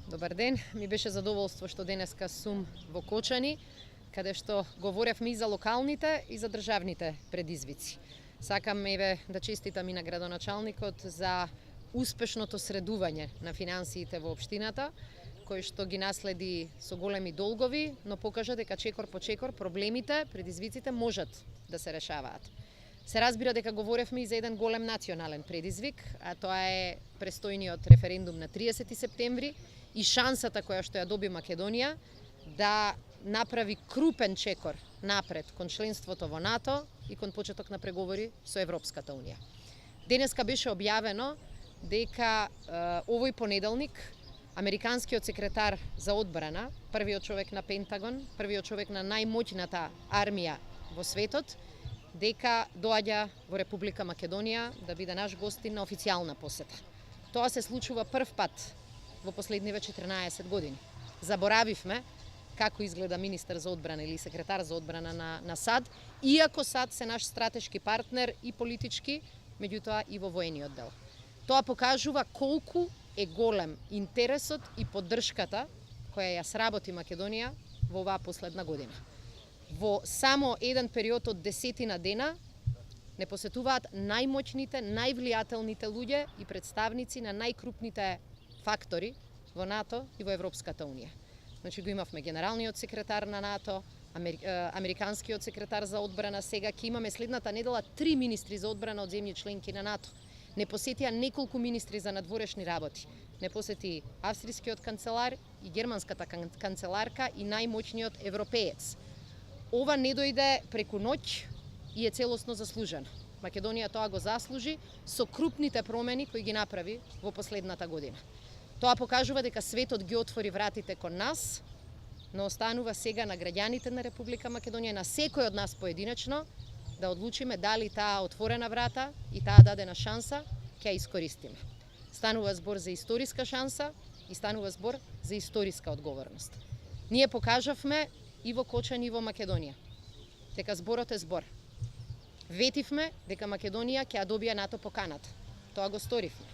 Добар ден, ми беше задоволство што денеска сум во Кочани, каде што говоревме и за локалните и за државните предизвици. Сакам да честитам и на градоначалникот за успешното средување на финансиите во општината, кој што ги наследи со големи долгови, но покажа дека чекор по чекор проблемите, предизвиците можат да се решаваат. Се разбира дека говоревме и за еден голем национален предизвик, а тоа е престојниот референдум на 30 септември и шансата која што ја доби Македонија да направи крупен чекор напред кон членството во НАТО и кон почеток на преговори со Европската унија. Денеска беше објавено дека овој понеделник американскиот секретар за одбрана, првиот човек на Пентагон, првиот човек на најмоќната армија во светот, дека доаѓа во Република Македонија да биде наш гостин на официјална посета. Тоа се случува прв пат во последниве 14 години. Заборавивме како изгледа министер за одбрана или секретар за одбрана на САД, иако САД се наш стратешки партнер и политички, меѓутоа и во воениот дел. Тоа покажува колку е голем интересот и поддршката која ја сработи Македонија во оваа последна година. Во само еден период од 10 дена не посетуваат најмоćните, највлијателните луѓе и представници на најкрупните фактори во НАТО и во Европската унија. Значи го имавме генералниот секретар на НАТО, американскиот секретар за одбрана, сега ќе имаме следната недела 3 министри за одбрана од земји членки на НАТО. Не посетија неколку министри за надворешни работи. Не посети австрискиот канцелар и германската канцеларка и најмоćниот европеец. Ова не дојде преку ноќ и е целосно заслужено. Македонија тоа го заслужи со крупните промени кои ги направи во последната година. Тоа покажува дека светот ги отвори вратите кон нас, но останува сега на граѓаните на Република Македонија, на секој од нас поединечно, да одлучиме дали таа отворена врата и таа дадена шанса ќе ја искористиме. Станува збор за историска шанса и станува збор за историска одговорност. Ние покажавме и во Кочани и во Македонија дека зборот е збор. Ветивме дека Македонија ќе ја добие НАТО поканата. Тоа го сторивме.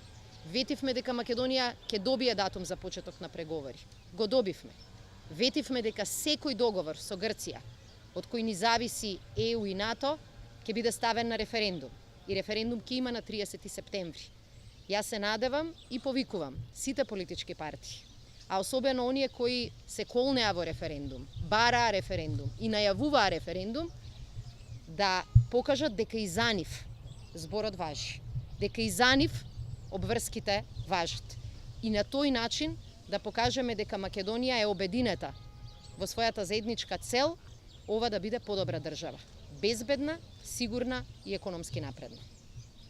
Ветивме дека Македонија ќе добие датум за почеток на преговори. Го добивме. Ветивме дека секој договор со Грција, од кој ни зависи ЕУ и НАТО, ќе биде ставен на референдум. И референдум ќе има на 30 септември. Јас се надевам и повикувам сите политички партии, а особено оние кои се колнеа во референдум, бараа референдум и најавуваа референдум, да покажат дека и за нив зборот важи, дека и за нив обврските важат. И на тој начин да покажеме дека Македонија е обединета во својата заедничка цел ова да биде подобра држава, безбедна, сигурна и економски напредна.